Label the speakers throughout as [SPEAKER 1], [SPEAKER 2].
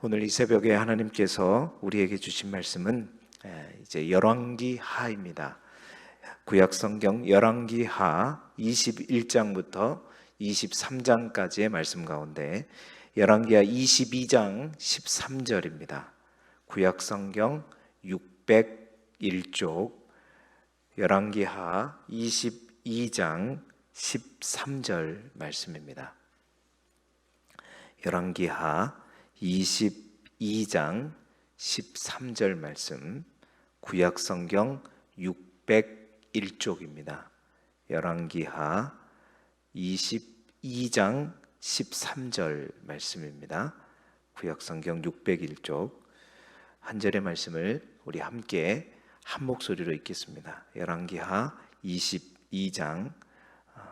[SPEAKER 1] 오늘 이 새벽에 하나님께서 우리에게 주신 말씀은 이제 열왕기 하입니다. 구약 성경 열왕기 하 21장부터 23장까지의 말씀 가운데 열왕기 하 22장 13절입니다. 구약 성경 601쪽 열왕기 하 22장 13절 말씀입니다. 열왕기 하 22장 13절 말씀, 구약 성경 601쪽입니다. 열왕기하 22장 13절 말씀입니다. 구약 성경 601쪽 한 절의 말씀을 우리 함께 한 목소리로 읽겠습니다. 열왕기하 22장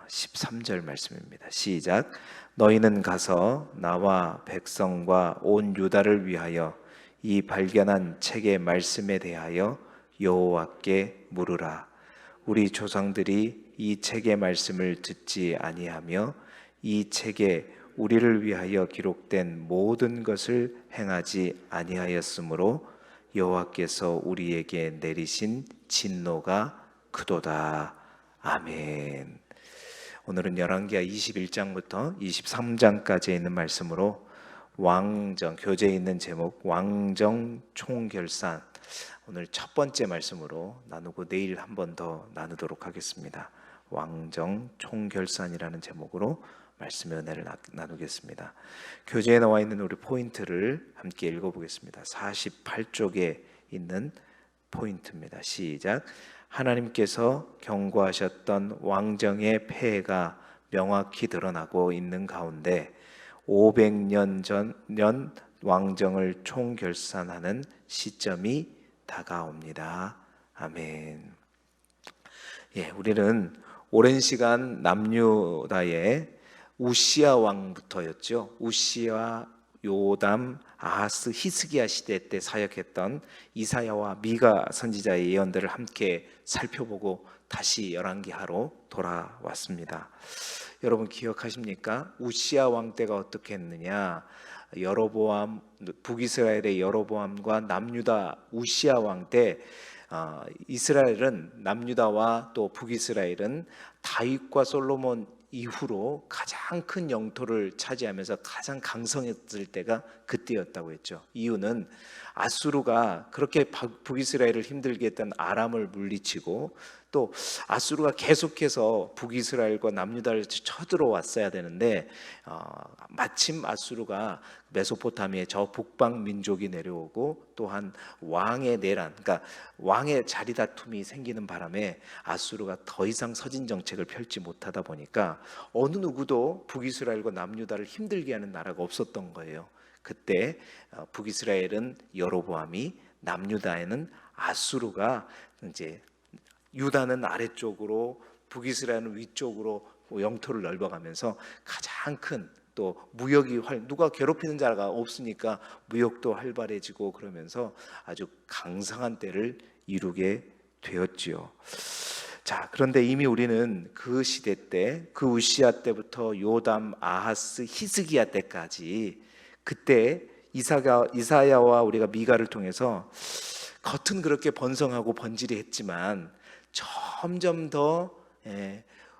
[SPEAKER 1] 13절 말씀입니다. 시작. 너희는 가서 나와 백성과 온 유다를 위하여 이 발견한 책의 말씀에 대하여 여호와께 물으라. 우리 조상들이 이 책의 말씀을 듣지 아니하며 이 책에 우리를 위하여 기록된 모든 것을 행하지 아니하였으므로 여호와께서 우리에게 내리신 진노가 크도다. 아멘. 오늘은 열왕기하 21장부터 23장까지 있는 말씀으로 왕정, 교재에 있는 제목 왕정 총결산, 오늘 첫 번째 말씀으로 나누고 내일 한 번 더 나누도록 하겠습니다. 왕정 총결산이라는 제목으로 말씀의 은혜를 나누겠습니다. 교재에 나와 있는 우리 포인트를 함께 읽어보겠습니다. 48쪽에 있는 포인트입니다. 시작. 하나님께서 경고하셨던 왕정의 폐해가 명확히 드러나고 있는 가운데 500년 전 왕정을 총결산하는 시점이 다가옵니다. 아멘. 우리는 오랜 시간 남유다의 우시야 왕부터였죠. 우시야, 요담, 아하스, 히스기야 시대 때 사역했던 이사야와 미가 선지자의 예언들을 함께 살펴보고 다시 열왕기하로 돌아왔습니다. 여러분 기억하십니까? 우시야 왕 때가 어떻게 했느냐? 여로보암, 북이스라엘의 여로보암과 남유다 우시야 왕 때 이스라엘은, 남유다와 또 북이스라엘은 다윗과 솔로몬 이후로 가장 큰 영토를 차지하면서 가장 강성했을 때가 그때였다고 했죠. 이유는 아수르가 그렇게 북이스라엘을 힘들게 했던 아람을 물리치고, 또 아수르가 계속해서 북이스라엘과 남유다를 쳐들어왔어야 되는데 마침 아수르가 메소포타미아 저 북방 민족이 내려오고 또한 왕의 내란, 그러니까 왕의 자리 다툼이 생기는 바람에 아수르가 더 이상 서진 정책을 펼치 못하다 보니까 어느 누구도 북이스라엘과 남유다를 힘들게 하는 나라가 없었던 거예요. 그때 북이스라엘은 여로보암이, 남유다에는 아수르가, 이제 유다는 아래쪽으로 북이스라엘은 위쪽으로 영토를 넓어가면서 가장 큰, 또 무역이 누가 괴롭히는 자가 없으니까 무역도 활발해지고 그러면서 아주 강성한 때를 이루게 되었지요. 자, 그런데 이미 우리는 그 시대 때, 그 우시야 때부터 요담, 아하스, 히스기야 때까지, 그때 이사야와 우리가 미가를 통해서 겉은 그렇게 번성하고 번지르 했지만 점점 더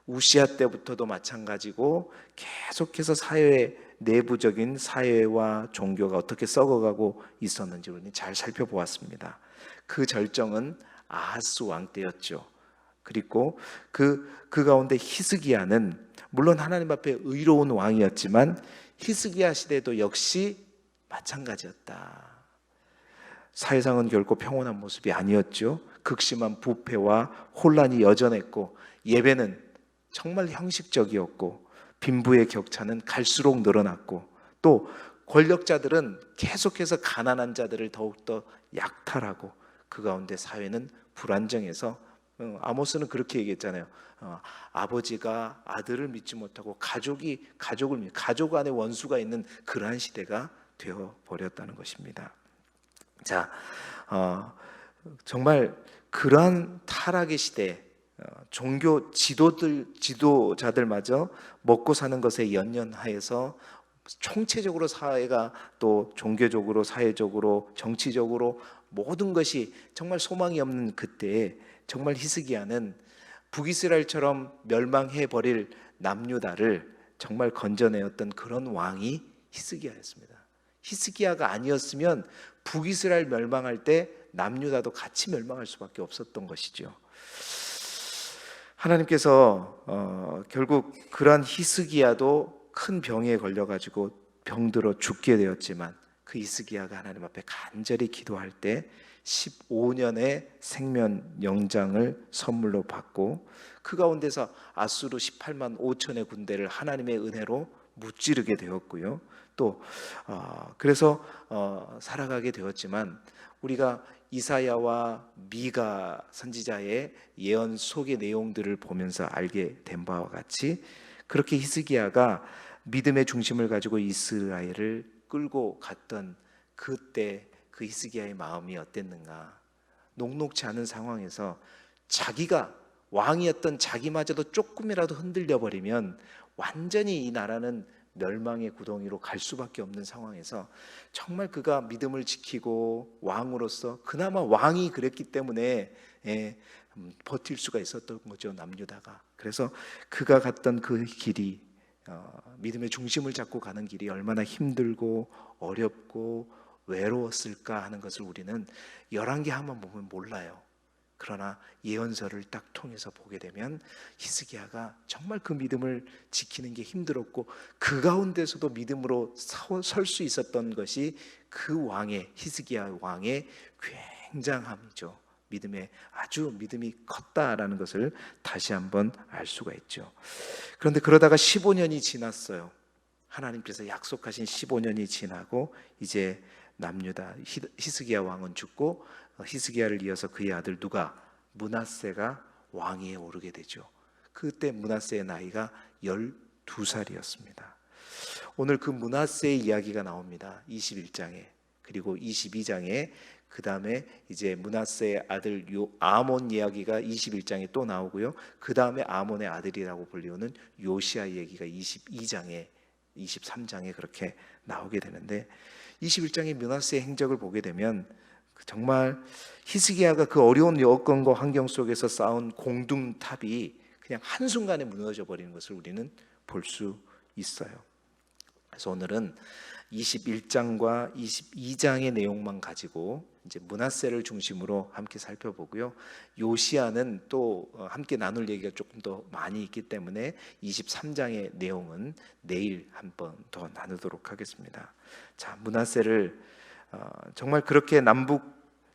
[SPEAKER 1] 우시야 때부터도 마찬가지고 계속해서 사회, 내부적인 사회와 종교가 어떻게 썩어가고 있었는지 우리는 잘 살펴보았습니다. 그 절정은 아하스 왕 때였죠. 그리고 그 가운데 히스기야는 물론 하나님 앞에 의로운 왕이었지만 히스기야 시대도 역시 마찬가지였다. 사회상은 결코 평온한 모습이 아니었죠. 극심한 부패와 혼란이 여전했고, 예배는 정말 형식적이었고, 빈부의 격차는 갈수록 늘어났고, 또 권력자들은 계속해서 가난한 자들을 더욱더 약탈하고, 그 가운데 사회는 불안정해서, 아모스는 그렇게 얘기했잖아요. 아버지가 아들을 믿지 못하고 가족 안에 원수가 있는 그러한 시대가 되어버렸다는 것입니다. 자, 정말 그러한 타락의 시대, 종교 지도자들마저 먹고 사는 것에 연연하여서 총체적으로 사회가 또 종교적으로, 사회적으로, 정치적으로 모든 것이 정말 소망이 없는 그때에 정말 히스기야는 북이스라엘처럼 멸망해 버릴 남유다를 정말 건져내었던 그런 왕이 히스기야였습니다. 히스기야가 아니었으면 북이스라엘 멸망할 때 남유다도 같이 멸망할 수밖에 없었던 것이죠. 하나님께서 결국 그러한 히스기야도 큰 병에 걸려가지고 병들어 죽게 되었지만 그 히스기야가 하나님 앞에 간절히 기도할 때 15년의 생명 영장을 선물로 받고 그 가운데서 아수르 18만 5천의 군대를 하나님의 은혜로 무찌르게 되었고요. 또 그래서 살아가게 되었지만 우리가 이사야와 미가 선지자의 예언 속의 내용들을 보면서 알게 된 바와 같이 그렇게 히스기야가 믿음의 중심을 가지고 이스라엘을 끌고 갔던 그때 그 히스기야의 마음이 어땠는가? 녹록지 않은 상황에서 자기가 왕이었던 자기마저도 조금이라도 흔들려 버리면 완전히 이 나라는 멸망의 구덩이로 갈 수밖에 없는 상황에서 정말 그가 믿음을 지키고 왕으로서 그나마 왕이 그랬기 때문에 버틸 수가 있었던 거죠, 남유다가. 그래서 그가 갔던 그 길이 믿음의 중심을 잡고 가는 길이 얼마나 힘들고 어렵고 외로웠을까 하는 것을 우리는 열왕기하만 보면 몰라요. 그러나 예언서를 딱 통해서 보게 되면 히스기야가 정말 그 믿음을 지키는 게 힘들었고 그 가운데서도 믿음으로 설 수 있었던 것이 그 왕의 히스기야 왕의 굉장함이죠. 아주 믿음이 컸다라는 것을 다시 한번 알 수가 있죠. 그런데 그러다가 15년이 지났어요. 하나님께서 약속하신 15년이 지나고 이제 남유다 히스기야 왕은 죽고 히스기야를 이어서 그의 아들 누가 므낫세가 왕위에 오르게 되죠. 그때 므낫세의 나이가 12살이었습니다. 오늘 그 므낫세의 이야기가 나옵니다. 21장에. 그리고 22장에 그 다음에 이제 므낫세의 아들 아몬 이야기가 21장에 또 나오고요. 그 다음에 아몬의 아들이라고 불리우는 요시야 이야기가 22장에 23장에 그렇게 나오게 되는데 21장의 므낫세의 행적을 보게 되면 정말 히스기야가 그 어려운 여건과 환경 속에서 쌓은 공둥탑이 그냥 한순간에 무너져 버리는 것을 우리는 볼 수 있어요. 그래서 오늘은 21장과 22장의 내용만 가지고 이제 므낫세를 중심으로 함께 살펴보고요. 요시야는 또 함께 나눌 얘기가 조금 더 많이 있기 때문에 23장의 내용은 내일 한번 더 나누도록 하겠습니다. 자, 므낫세를 정말 그렇게 남북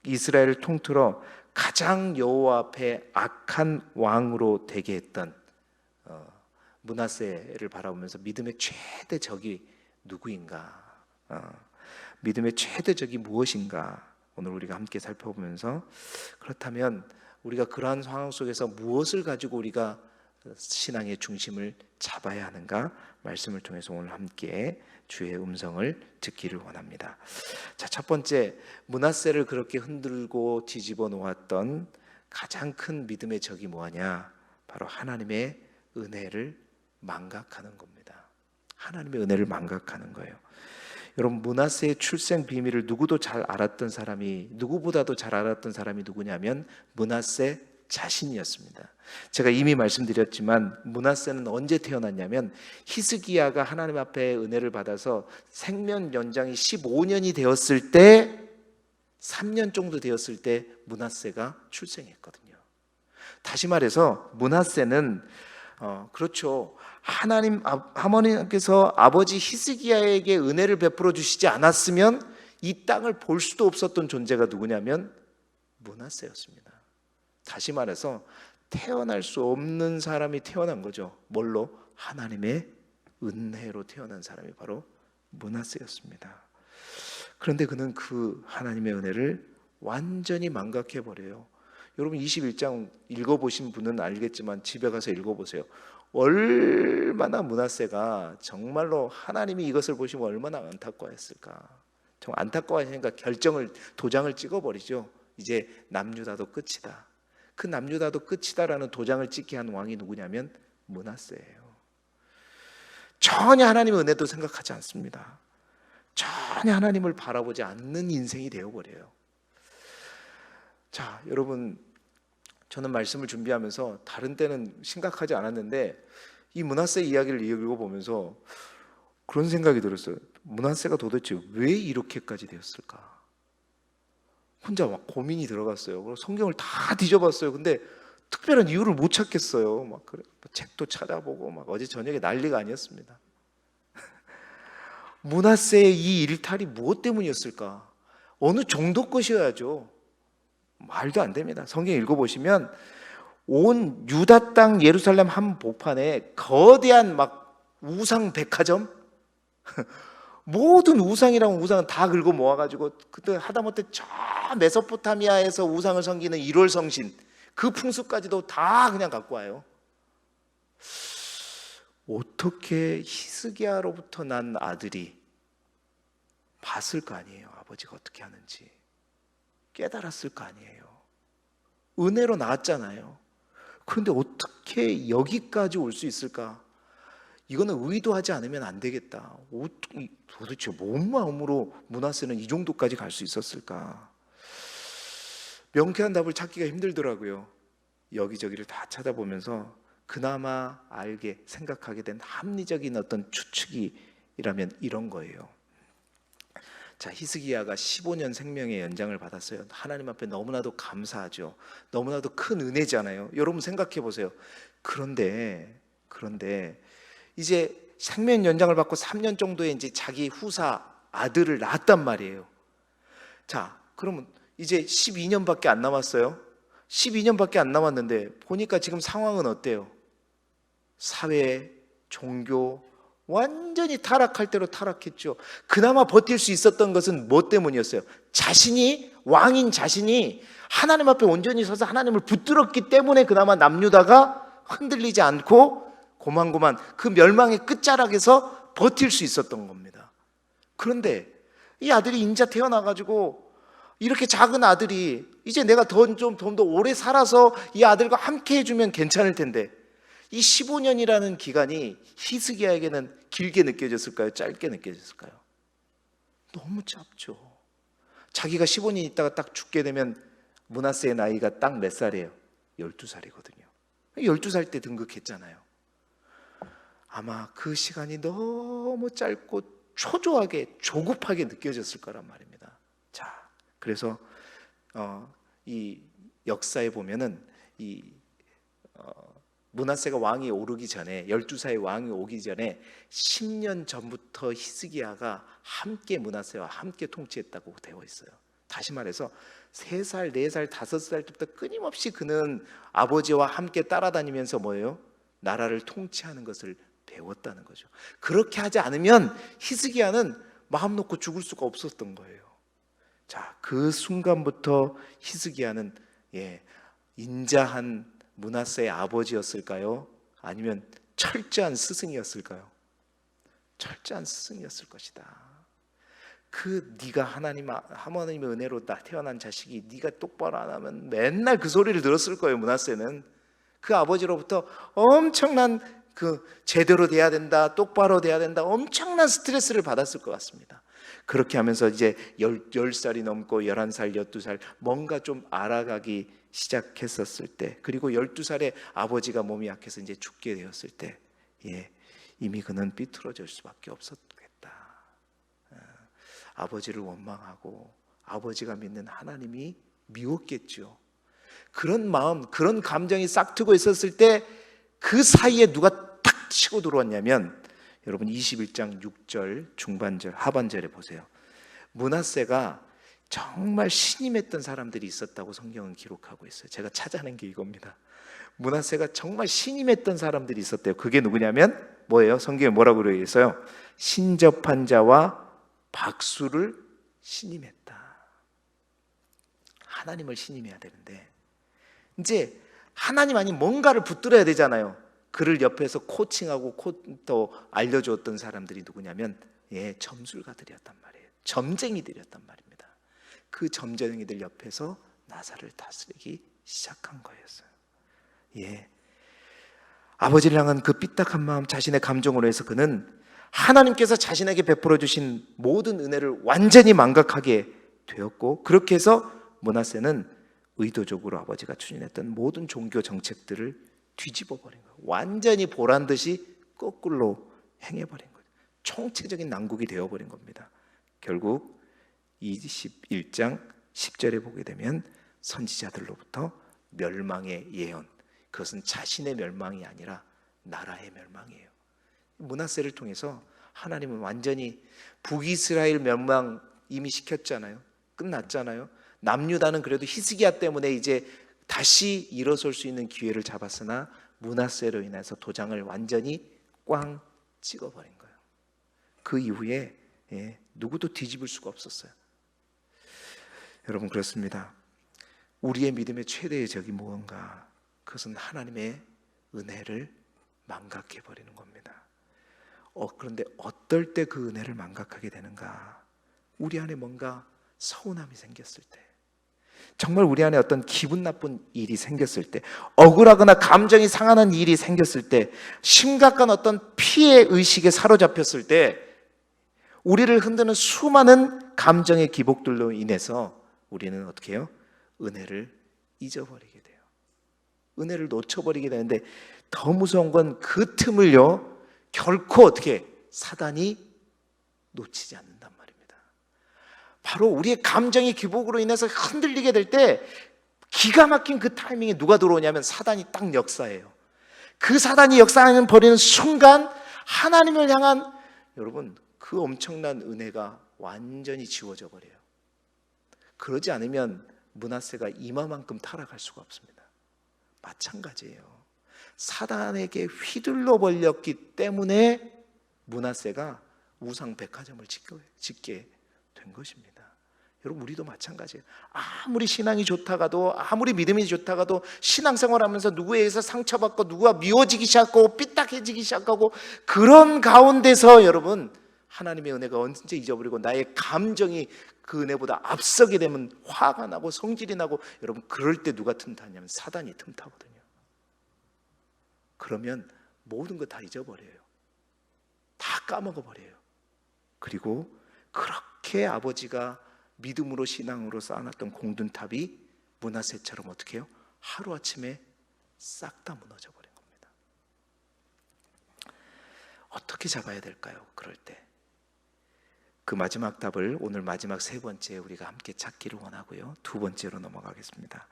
[SPEAKER 1] 이스라엘을 통틀어 가장 여호와 앞에 악한 왕으로 되게 했던 므낫세를 바라보면서 믿음의 최대 적이 누구인가? 믿음의 최대 적이 무엇인가? 오늘 우리가 함께 살펴보면서 그렇다면 우리가 그러한 상황 속에서 무엇을 가지고 우리가 신앙의 중심을 잡아야 하는가? 말씀을 통해서 오늘 함께 주의 음성을 듣기를 원합니다. 자, 첫 번째, 므낫세를 그렇게 흔들고 뒤집어 놓았던 가장 큰 믿음의 적이 뭐냐? 바로 하나님의 은혜를 망각하는 겁니다. 하나님의 은혜를 망각하는 거예요. 여러분, 므낫세의 출생 비밀을 누구보다도 잘 알았던 사람이 누구냐면 므낫세 자신이었습니다. 제가 이미 말씀드렸지만 므낫세는 언제 태어났냐면 히스기야가 하나님 앞에 은혜를 받아서 생명 연장이 15년이 되었을 때 3년 정도 되었을 때 므낫세가 출생했거든요. 다시 말해서 므낫세는 그렇죠. 하나님께서 아버지 히스기야에게 은혜를 베풀어 주시지 않았으면 이 땅을 볼 수도 없었던 존재가 누구냐면 므낫세였습니다. 다시 말해서 태어날 수 없는 사람이 태어난 거죠. 뭘로? 하나님의 은혜로 태어난 사람이 바로 므낫세였습니다. 그런데 그는 그 하나님의 은혜를 완전히 망각해 버려요. 여러분 21장 읽어보신 분은 알겠지만 집에 가서 읽어보세요. 얼마나 므낫세가 정말로 하나님이 이것을 보시면 얼마나 안타까워했을까. 정말 안타까워하시니까 도장을 찍어버리죠. 이제 남유다도 끝이다. 그 남유다도 끝이다라는 도장을 찍게 한 왕이 누구냐면 므낫세예요. 전혀 하나님의 은혜도 생각하지 않습니다. 전혀 하나님을 바라보지 않는 인생이 되어버려요. 자, 여러분, 저는 말씀을 준비하면서 다른 때는 심각하지 않았는데 이 므낫세 이야기를 읽어보면서 그런 생각이 들었어요. 므낫세가 도대체 왜 이렇게까지 되었을까? 혼자 막 고민이 들어갔어요. 그래서 성경을 다 뒤져봤어요. 근데 특별한 이유를 못 찾겠어요. 막 그래, 책도 찾아보고 막 어제 저녁에 난리가 아니었습니다. 므낫세의 이 일탈이 무엇 때문이었을까? 어느 정도 것이어야죠. 말도 안 됩니다. 성경 읽어보시면 온 유다 땅 예루살렘 한복판에 거대한 막 우상 백화점, 모든 우상이랑 우상은 다 긁어 모아가지고 그때 하다못해 저 메소포타미아에서 우상을 섬기는 1월 성신 그 풍습까지도 다 그냥 갖고 와요. 어떻게 히스기야로부터 난 아들이 봤을 거 아니에요. 아버지가 어떻게 하는지 깨달았을 거 아니에요. 은혜로 나왔잖아요. 그런데 어떻게 여기까지 올 수 있을까? 이거는 의도하지 않으면 안 되겠다. 도대체 뭔 마음으로 므낫세는 이 정도까지 갈 수 있었을까? 명쾌한 답을 찾기가 힘들더라고요. 여기저기를 다 찾아보면서 그나마 알게 생각하게 된 합리적인 어떤 추측이라면 이런 거예요. 자, 히스기야가 15년 생명의 연장을 받았어요. 하나님 앞에 너무나도 감사하죠. 너무나도 큰 은혜잖아요. 여러분 생각해 보세요. 그런데 이제 생명 연장을 받고 3년 정도에 이제 자기 후사 아들을 낳았단 말이에요. 자, 그러면 이제 12년밖에 안 남았어요. 12년밖에 안 남았는데 보니까 지금 상황은 어때요? 사회, 종교 완전히 타락할 대로 타락했죠. 그나마 버틸 수 있었던 것은 뭐 때문이었어요? 왕인 자신이 하나님 앞에 온전히 서서 하나님을 붙들었기 때문에 그나마 남유다가 흔들리지 않고 고만고만 그 멸망의 끝자락에서 버틸 수 있었던 겁니다. 그런데 이 아들이 인자 태어나가지고 이렇게 작은 아들이 이제 내가 좀 더 오래 살아서 이 아들과 함께 해주면 괜찮을 텐데 이 15년이라는 기간이 히스기야에게는 길게 느껴졌을까요? 짧게 느껴졌을까요? 너무 짧죠. 자기가 15년 있다가 딱 죽게 되면 므낫세의 나이가 딱 몇 살이에요? 12살이거든요 12살 때 등극했잖아요. 아마 그 시간이 너무 짧고 초조하게 조급하게 느껴졌을 거란 말입니다. 자, 그래서 이 역사에 보면은 므낫세가 왕이 오르기 전에 12살의 왕이 오기 전에 10년 전부터 히스기야가 함께 므낫세와 함께 통치했다고 되어 있어요. 다시 말해서 3살, 4살, 5살 때부터 끊임없이 그는 아버지와 함께 따라다니면서 뭐예요? 나라를 통치하는 것을 배웠다는 거죠. 그렇게 하지 않으면 히스기야는 마음 놓고 죽을 수가 없었던 거예요. 자, 그 순간부터 히스기야는 인자한 므낫세의 아버지였을까요? 아니면 철저한 스승이었을까요? 철저한 스승이었을 것이다. 네가 하나님의 은혜로 태어난 자식이 네가 똑바로 안 하면 맨날 그 소리를 들었을 거예요. 므낫세는 그 아버지로부터 엄청난 제대로 돼야 된다, 똑바로 돼야 된다, 엄청난 스트레스를 받았을 것 같습니다. 그렇게 하면서 이제 10살이 넘고 11살, 12살 뭔가 좀 알아가기 시작했었을 때, 그리고 12살에 아버지가 몸이 약해서 이제 죽게 되었을 때, 이미 그는 삐뚤어질 수밖에 없었겠다. 아버지를 원망하고 아버지가 믿는 하나님이 미웠겠죠. 그런 마음, 그런 감정이 싹트고 있었을 때 그 사이에 누가 탁 치고 들어왔냐면, 여러분 21장 6절 중반절 하반절에 보세요. 므낫세가 정말 신임했던 사람들이 있었다고 성경은 기록하고 있어요. 제가 찾아낸 게 이겁니다. 므낫세가 정말 신임했던 사람들이 있었대요. 그게 누구냐면 뭐예요? 성경에 뭐라고 되어 있어요? 신접한 자와 박수를 신임했다. 하나님을 신임해야 되는데 이제 하나님 아닌 뭔가를 붙들어야 되잖아요. 그를 옆에서 코칭하고 또 알려주었던 사람들이 누구냐면 점술가들이었단 말이에요. 점쟁이들이었단 말입니다. 그 점쟁이들 옆에서 나사를 다스리기 시작한 거였어요. 아버지를 향한 그 삐딱한 마음, 자신의 감정으로 해서 그는 하나님께서 자신에게 베풀어 주신 모든 은혜를 완전히 망각하게 되었고, 그렇게 해서 므낫세는 의도적으로 아버지가 추진했던 모든 종교 정책들을 뒤집어 버린 거예요. 완전히 보란 듯이 거꾸로 행해버린 거예요. 총체적인 난국이 되어버린 겁니다. 결국 21장 10절에 보게 되면 선지자들로부터 멸망의 예언, 그것은 자신의 멸망이 아니라 나라의 멸망이에요. 므낫세를 통해서 하나님은 완전히 북이스라엘 멸망 이미 시켰잖아요. 끝났잖아요. 남유다는 그래도 히스기야 때문에 이제 다시 일어설 수 있는 기회를 잡았으나 므낫세로 인해서 도장을 완전히 꽝 찍어버린 거예요. 그 이후에 누구도 뒤집을 수가 없었어요. 여러분, 그렇습니다. 우리의 믿음의 최대의 적이 무언가? 그것은 하나님의 은혜를 망각해버리는 겁니다. 그런데 어떨 때 그 은혜를 망각하게 되는가? 우리 안에 뭔가 서운함이 생겼을 때, 정말 우리 안에 어떤 기분 나쁜 일이 생겼을 때, 억울하거나 감정이 상하는 일이 생겼을 때, 심각한 어떤 피해 의식에 사로잡혔을 때, 우리를 흔드는 수많은 감정의 기복들로 인해서 우리는 어떻게 해요? 은혜를 잊어버리게 돼요. 은혜를 놓쳐버리게 되는데, 더 무서운 건 그 틈을요, 결코 어떻게 사단이 놓치지 않는단 말입니다. 바로 우리의 감정의 기복으로 인해서 흔들리게 될 때 기가 막힌 그 타이밍에 누가 들어오냐면 사단이 딱 역사해요. 그 사단이 역사하는 버리는 순간 하나님을 향한, 여러분, 그 엄청난 은혜가 완전히 지워져 버려요. 그러지 않으면 므낫세가 이마만큼 타락할 수가 없습니다. 마찬가지예요. 사단에게 휘둘러 버렸기 때문에 므낫세가 우상 백화점을 짓게 된 것입니다. 여러분, 우리도 마찬가지예요. 아무리 신앙이 좋다가도, 아무리 믿음이 좋다가도 신앙생활하면서 누구에 의해서 상처받고 누구가 미워지기 시작하고 삐딱해지기 시작하고, 그런 가운데서 여러분, 하나님의 은혜가 언제 잊어버리고 나의 감정이 그 은혜보다 앞서게 되면 화가 나고 성질이 나고, 여러분, 그럴 때 누가 틈타냐면 사단이 틈타거든요. 그러면 모든 거 다 잊어버려요. 다 까먹어버려요. 그리고 그렇게 아버지가 믿음으로 신앙으로 쌓아놨던 공든탑이 므낫세처럼 어떻게 해요? 하루아침에 싹 다 무너져버린 겁니다. 어떻게 잡아야 될까요? 그럴 때 그 마지막 답을 오늘 마지막 세 번째 우리가 함께 찾기를 원하고요, 두 번째로 넘어가겠습니다.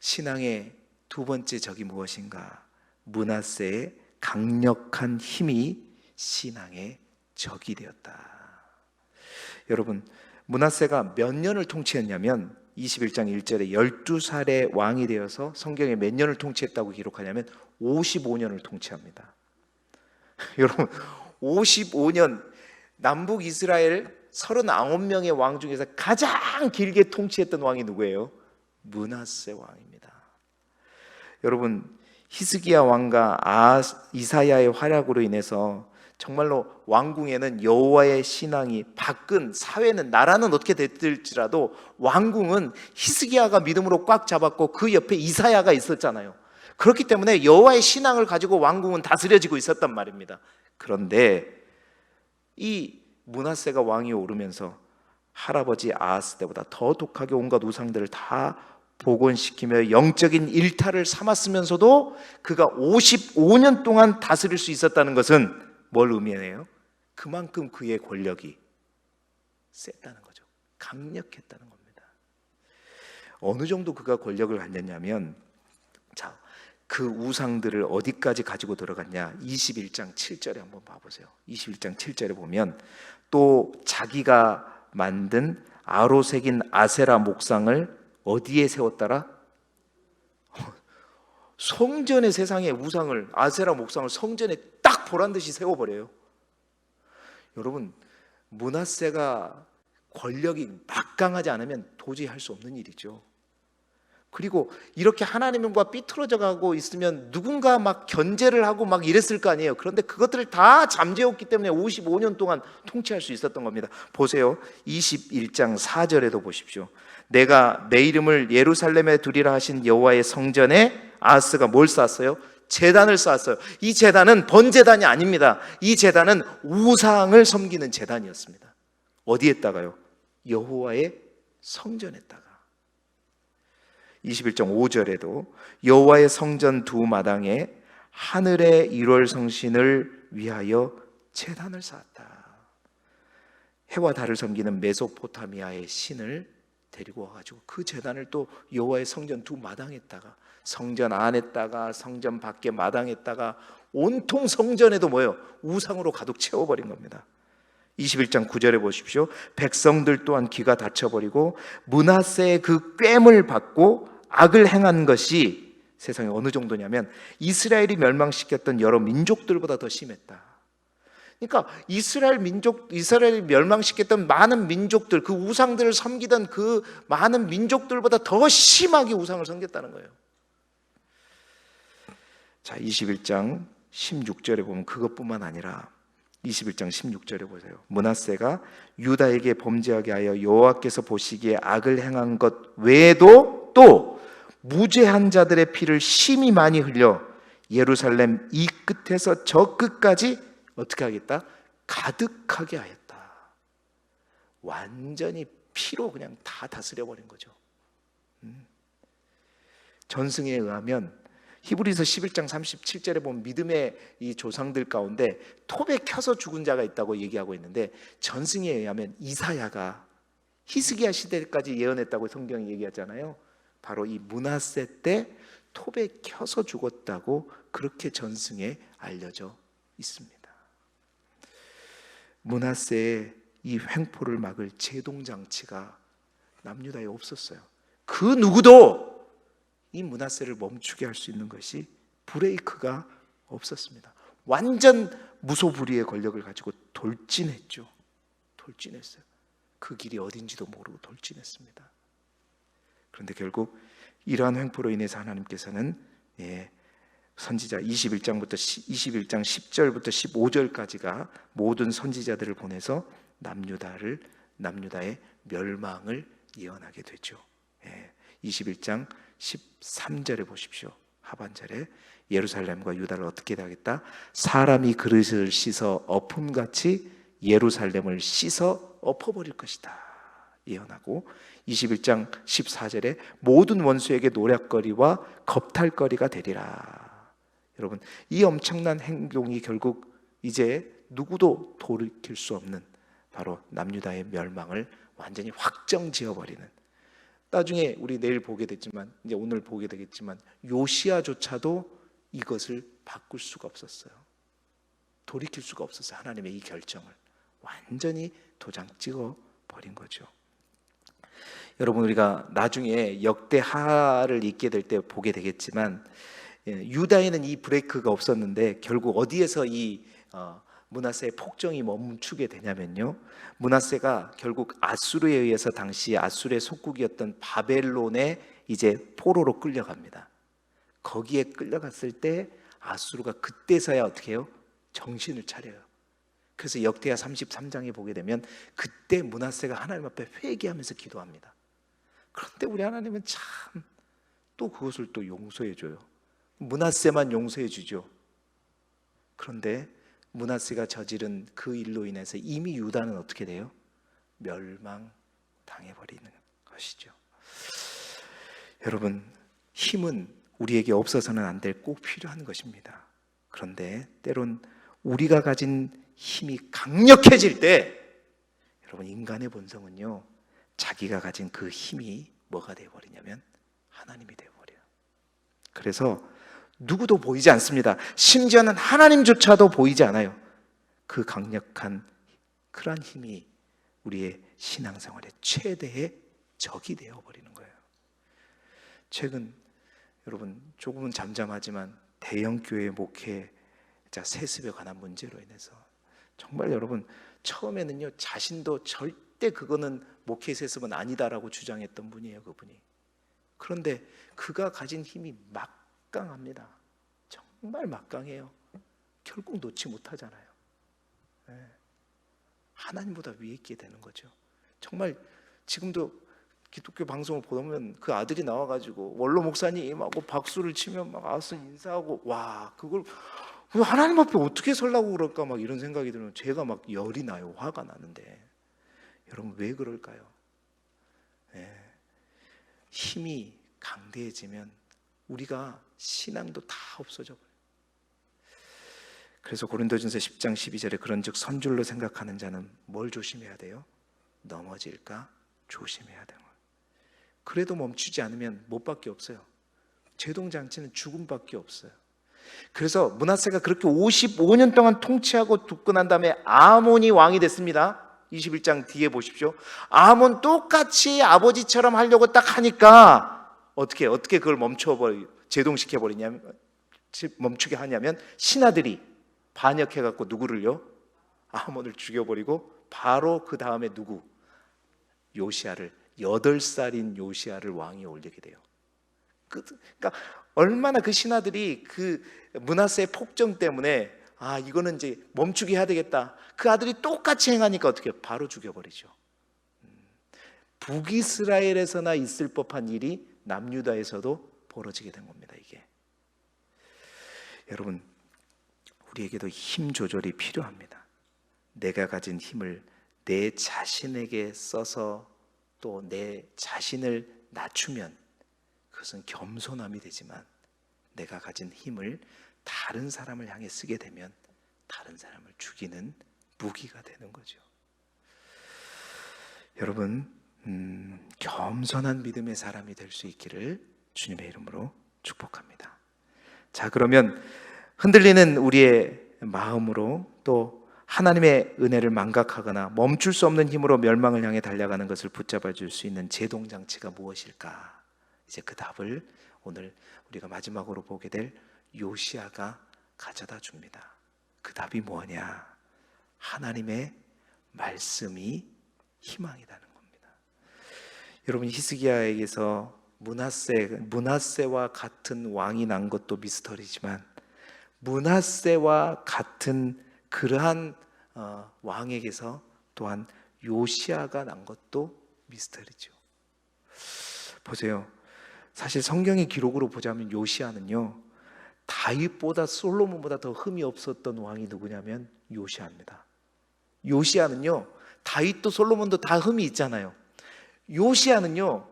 [SPEAKER 1] 신앙의 두 번째 적이 무엇인가? 므낫세의 강력한 힘이 신앙의 적이 되었다. 여러분, 므낫세가 몇 년을 통치했냐면 21장 1절에 12살의 왕이 되어서 성경에 몇 년을 통치했다고 기록하냐면 55년을 통치합니다. 여러분, 55년, 남북 이스라엘 39명의 왕 중에서 가장 길게 통치했던 왕이 누구예요? 므낫세 왕입니다. 여러분, 히스기야 왕과 이사야의 활약으로 인해서 정말로 왕궁에는 여호와의 신앙이, 밖은, 사회는, 나라는 어떻게 됐을지라도 왕궁은 히스기야가 믿음으로 꽉 잡았고 그 옆에 이사야가 있었잖아요. 그렇기 때문에 여호와의 신앙을 가지고 왕궁은 다스려지고 있었단 말입니다. 그런데 이 므낫세가 왕이 오르면서 할아버지 아하스 때보다 더 독하게 온갖 우상들을 다 복원시키며 영적인 일탈을 삼았으면서도 그가 55년 동안 다스릴 수 있었다는 것은 뭘 의미해요? 그만큼 그의 권력이 셌다는 거죠. 강력했다는 겁니다. 어느 정도 그가 권력을 갖냐면, 자, 그 우상들을 어디까지 가지고 들어갔냐? 21장 7절에 한번 봐보세요. 21장 7절에 보면 또 자기가 만든 아로색인 아세라 목상을 어디에 세웠더라? 성전의 세상에 우상을, 아세라 목상을 성전에 딱 보란듯이 세워버려요. 여러분, 므낫세가 권력이 막강하지 않으면 도저히 할 수 없는 일이죠. 그리고 이렇게 하나님과 삐뚤어져 가고 있으면 누군가 막 견제를 하고 막 이랬을 거 아니에요. 그런데 그것들을 다 잠재웠기 때문에 55년 동안 통치할 수 있었던 겁니다. 보세요. 21장 4절에도 보십시오. 내가 내 이름을 예루살렘에 두리라 하신 여호와의 성전에 아하스가 뭘 쌓았어요? 제단을 쌓았어요. 이 제단은 번제단이 아닙니다. 이 제단은 우상을 섬기는 제단이었습니다. 어디에다가요? 여호와의 성전에다가. 21장 5절에도 여호와의 성전 두 마당에 하늘의 1월 성신을 위하여 제단을 쌓았다. 해와 달을 섬기는 메소포타미아의 신을 데리고 와가지고 그 제단을 또 여호와의 성전 두 마당에다가, 성전 안에다가 성전 밖에 마당에다가, 온통 성전에도 뭐예요? 우상으로 가득 채워버린 겁니다. 21장 9절에 보십시오. 백성들 또한 귀가 닫혀버리고 므낫세의 그 꽹을 받고 악을 행한 것이 세상에 어느 정도냐면 이스라엘이 멸망시켰던 여러 민족들보다 더 심했다. 그러니까 이스라엘이 멸망시켰던 많은 민족들, 그 우상들을 섬기던 그 많은 민족들보다 더 심하게 우상을 섬겼다는 거예요. 자, 21장 16절에 보면 그것뿐만 아니라 21장 16절에 보세요. 므낫세가 유다에게 범죄하게 하여 여호와께서 보시기에 악을 행한 것 외에도 또 무죄한 자들의 피를 심히 많이 흘려 예루살렘 이 끝에서 저 끝까지 어떻게 하겠다? 가득하게 하였다. 완전히 피로 그냥 다 다스려버린 거죠. 전승에 의하면 히브리서 11장 37절에 보면 믿음의 이 조상들 가운데 톱에 켜서 죽은 자가 있다고 얘기하고 있는데, 전승에 의하면 이사야가 히스기야 시대까지 예언했다고 성경이 얘기하잖아요. 바로 이 므낫세 때 톱에 켜서 죽었다고 그렇게 전승에 알려져 있습니다. 므낫세의 이 횡포를 막을 제동장치가 남유다에 없었어요. 그 누구도 이 므낫세를 멈추게 할 수 있는 것이 브레이크가 없었습니다. 완전 무소불위의 권력을 가지고 돌진했죠. 돌진했어요. 그 길이 어딘지도 모르고 돌진했습니다. 그런데 결국 이러한 횡포로 인해서 하나님께서는 선지자 21장 10절부터 15절까지가 모든 선지자들을 보내서 남유다의 멸망을 예언하게 되죠. 21장 13절에 보십시오. 하반절에 예루살렘과 유다를 어떻게 하겠다? 사람이 그릇을 씻어 엎음같이 예루살렘을 씻어 엎어버릴 것이다 예언하고, 21장 14절에 모든 원수에게 노략거리와 겁탈거리가 되리라. 여러분, 이 엄청난 행동이 결국 이제 누구도 돌이킬 수 없는 바로 남유다의 멸망을 완전히 확정지어버리는, 나중에 우리 내일 보게 됐지만, 이제 오늘 보게 되겠지만, 요시야조차도 이것을 바꿀 수가 없었어요. 돌이킬 수가 없었어요. 하나님의 이 결정을 완전히 도장 찍어 버린 거죠. 여러분, 우리가 나중에 역대하를 읽게 될 때 보게 되겠지만, 유다에는 이 브레이크가 없었는데 결국 어디에서 이 므낫세의 폭정이 멈추게 되냐면요, 므낫세가 결국 아수르에 의해서 당시 아수르의 속국이었던 바벨론에 이제 포로로 끌려갑니다. 거기에 끌려갔을 때 아수르가 그때서야 어떻게 해요? 정신을 차려요. 그래서 역대하 33장에 보게 되면 그때 므낫세가 하나님 앞에 회개하면서 기도합니다. 그런데 우리 하나님은 참 또 그것을 또 용서해 줘요. 므낫세만 용서해 주죠. 그런데 므낫세가 저지른 그 일로 인해서 이미 유다는 어떻게 돼요? 멸망당해버리는 것이죠. 여러분, 힘은 우리에게 없어서는 안 될 꼭 필요한 것입니다. 그런데 때론 우리가 가진 힘이 강력해질 때, 여러분, 인간의 본성은요, 자기가 가진 그 힘이 뭐가 되어버리냐면 하나님이 되어버려요. 그래서 누구도 보이지 않습니다. 심지어는 하나님조차도 보이지 않아요. 그 강력한 그러한 힘이 우리의 신앙생활의 최대의 적이 되어버리는 거예요. 최근 여러분, 조금은 잠잠하지만 대형교회 목회자 세습에 관한 문제로 인해서 정말 여러분, 처음에는요 자신도 절대 그거는 목회 세습은 아니다라고 주장했던 분이에요. 그분이. 그런데 그가 가진 힘이 막강합니다. 정말 막강해요. 결국 놓지 못하잖아요. 하나님보다 위에 있게 되는 거죠. 정말 지금도 기독교 방송을 보면 그 아들이 나와가지고 원로 목사님하고 박수를 치면 막 아스 인사하고, 와, 그걸 하나님 앞에 어떻게 설라고 그럴까 막 이런 생각이 들면 제가 막 열이 나요. 화가 나는데 여러분 왜 그럴까요? 네. 힘이 강대해지면 우리가 신앙도 다 없어져 버려요. 그래서 고린도전서 10장 12절에 그런즉 선줄로 생각하는 자는 뭘 조심해야 돼요? 넘어질까 조심해야 돼요. 그래도 멈추지 않으면 못밖에 없어요. 제동장치는 죽음밖에 없어요. 그래서 므낫세가 그렇게 55년 동안 통치하고 죽고 난 다음에 아몬이 왕이 됐습니다. 21장 뒤에 보십시오. 아몬 똑같이 아버지처럼 하려고 딱 하니까 어떻게 그걸 제동시켜 버리냐면, 멈추게 하냐면 신하들이 반역해 갖고 누구를요? 아몬을 죽여버리고 바로 그 다음에 누구? 요시야를, 8살인 요시야를 왕위에 올리게 돼요. 그러니까 얼마나 그 신하들이 그 므낫세의 폭정 때문에 이거는 이제 멈추게 해야 되겠다. 그 아들이 똑같이 행하니까 어떻게 해요? 바로 죽여버리죠. 북이스라엘에서나 있을 법한 일이 남유다에서도 벌어지게 된 겁니다. 이게 여러분, 우리에게도 힘 조절이 필요합니다. 내가 가진 힘을 내 자신에게 써서 또 내 자신을 낮추면 그것은 겸손함이 되지만, 내가 가진 힘을 다른 사람을 향해 쓰게 되면 다른 사람을 죽이는 무기가 되는 거죠. 여러분, 겸손한 믿음의 사람이 될 수 있기를 주님의 이름으로 축복합니다. 자, 그러면 흔들리는 우리의 마음으로 또 하나님의 은혜를 망각하거나 멈출 수 없는 힘으로 멸망을 향해 달려가는 것을 붙잡아 줄 수 있는 제동장치가 무엇일까? 이제 그 답을 오늘 우리가 마지막으로 보게 될 요시야가 가져다 줍니다. 그 답이 뭐냐? 하나님의 말씀이 희망이라는 겁니다. 여러분, 히스기야에게서 므낫세와 같은 왕이 난 것도 미스터리지만, 므낫세와 같은 그러한 왕에게서 또한 요시야가 난 것도 미스터리죠. 보세요. 사실 성경의 기록으로 보자면 요시야는요, 다윗보다 솔로몬보다 더 흠이 없었던 왕이 누구냐면 요시야입니다. 요시야는요, 다윗도 솔로몬도 다 흠이 있잖아요. 요시야는요,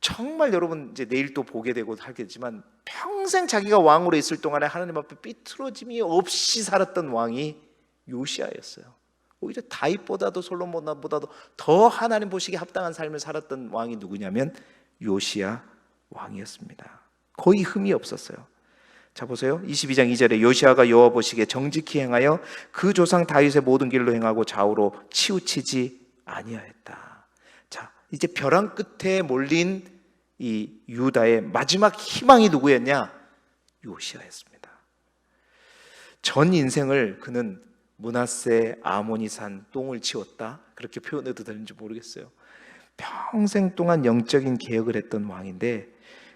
[SPEAKER 1] 정말 여러분 이제 내일 또 보게 되고 하겠지만 평생 자기가 왕으로 있을 동안에 하나님 앞에 삐뚤어짐이 없이 살았던 왕이 요시야였어요. 오히려 다윗보다도 솔로몬보다도 더 하나님 보시기에 합당한 삶을 살았던 왕이 누구냐면 요시야 왕이었습니다. 거의 흠이 없었어요. 자, 보세요. 22장 2절에 요시야가 여호와 보시기에 정직히 행하여 그 조상 다윗의 모든 길로 행하고 좌우로 치우치지 아니하였다. 자, 이제 벼랑 끝에 몰린 이 유다의 마지막 희망이 누구였냐? 요시야였습니다. 전 인생을 그는 므낫세 아몬이 산 똥을 치웠다, 그렇게 표현해도 되는지 모르겠어요. 평생 동안 영적인 개혁을 했던 왕인데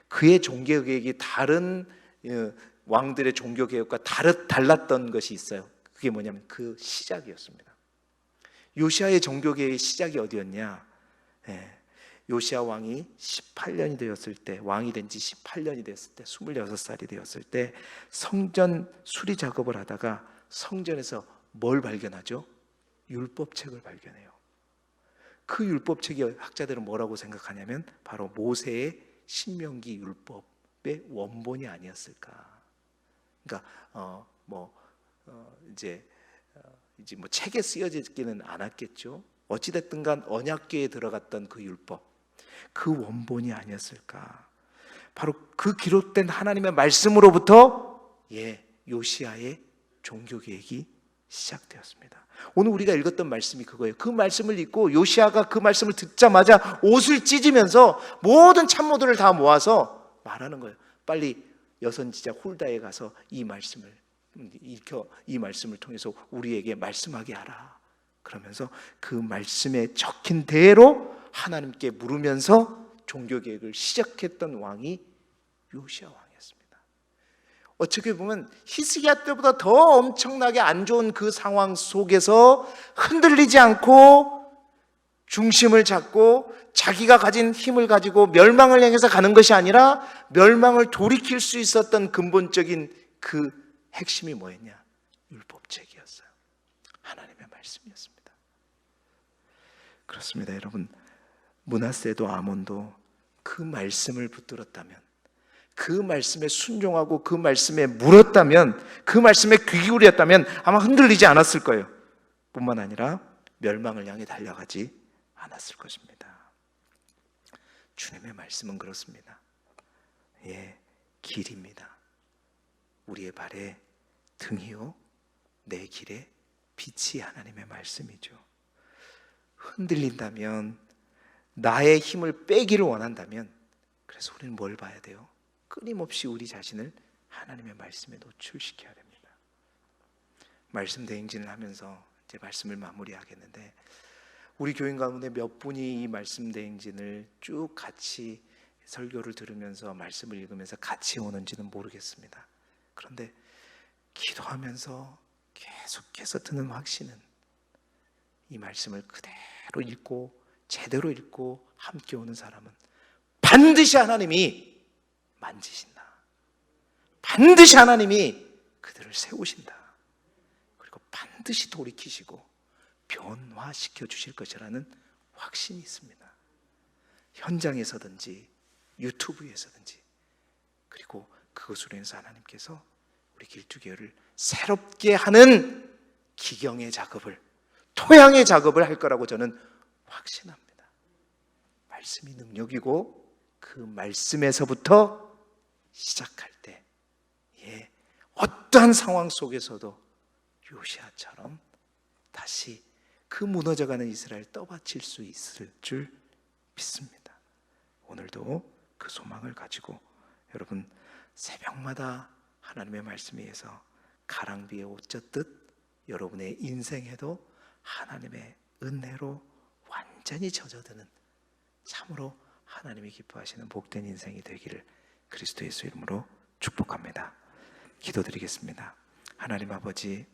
[SPEAKER 1] 그의 종교 개혁이 다른 왕들의 종교 개혁과 달랐던 것이 있어요. 그게 뭐냐면 그 시작이었습니다. 요시야의 종교 개혁의 시작이 어디였냐? 요시야 왕이 18년이 되었을 때, 왕이 된 지 18년이 됐을 때, 26살이 되었을 때 성전 수리 작업을 하다가 성전에서 뭘 발견하죠? 율법책을 발견해요. 그 율법책이 학자들은 뭐라고 생각하냐면 바로 모세의 신명기 율법의 원본이 아니었을까. 그러니까 이제 뭐 책에 쓰여지지는 않았겠죠. 어찌됐든 간 언약궤에 들어갔던 그 율법, 그 원본이 아니었을까. 바로 그 기록된 하나님의 말씀으로부터 요시야의 종교 개혁이 시작되었습니다. 오늘 우리가 읽었던 말씀이 그거예요. 그 말씀을 읽고 요시야가 그 말씀을 듣자마자 옷을 찢으면서 모든 참모들을 다 모아서 말하는 거예요. 빨리 여선지자 홀다에 가서 이 말씀을 통해서 우리에게 말씀하게 하라. 그러면서 그 말씀에 적힌 대로 하나님께 물으면서 종교개혁을 시작했던 왕이 요시야 왕이었습니다. 어떻게 보면 히스기야 때보다 더 엄청나게 안 좋은 그 상황 속에서 흔들리지 않고 중심을 잡고 자기가 가진 힘을 가지고 멸망을 향해서 가는 것이 아니라 멸망을 돌이킬 수 있었던 근본적인 그 핵심이 뭐였냐? 율법책이었어요. 하나님의 말씀이었습니다. 그렇습니다, 여러분. 므낫세도 아몬도 그 말씀을 붙들었다면, 그 말씀에 순종하고 그 말씀에 물었다면, 그 말씀에 귀 기울였다면 아마 흔들리지 않았을 거예요. 뿐만 아니라 멸망을 향해 달려가지 않았을 것입니다. 주님의 말씀은 그렇습니다. 예, 길입니다. 우리의 발에 등이요 내 길에 빛이 하나님의 말씀이죠. 흔들린다면, 나의 힘을 빼기를 원한다면, 그래서 우리는 뭘 봐야 돼요? 끊임없이 우리 자신을 하나님의 말씀에 노출시켜야 됩니다. 말씀 대행진을 하면서 이제 말씀을 마무리하겠는데, 우리 교인 가운데 몇 분이 이 말씀 대행진을 쭉 같이 설교를 들으면서 말씀을 읽으면서 같이 오는지는 모르겠습니다. 그런데 기도하면서 계속해서 드는 확신은, 이 말씀을 그대로 읽고 제대로 읽고 함께 오는 사람은 반드시 하나님이 만지신다. 반드시 하나님이 그들을 세우신다. 그리고 반드시 돌이키시고 변화시켜 주실 것이라는 확신이 있습니다. 현장에서든지 유튜브에서든지, 그리고 그것으로 인해서 하나님께서 우리 길두교회를 새롭게 하는 기경의 작업을, 토양의 작업을 할 거라고 저는 확신합니다. 말씀이 능력이고 그 말씀에서부터 시작할 때, 예, 어떠한 상황 속에서도 요시아처럼 다시 그 무너져가는 이스라엘 떠받칠 수 있을 줄 믿습니다. 오늘도 그 소망을 가지고 여러분, 새벽마다 하나님의 말씀에 의해서 가랑비에 옷 젖듯 여러분의 인생에도 하나님의 은혜로 완전히 젖어드는, 참으로 하나님이 기뻐하시는 복된 인생이 되기를 그리스도 예수 이름으로 축복합니다. 기도드리겠습니다. 하나님 아버지,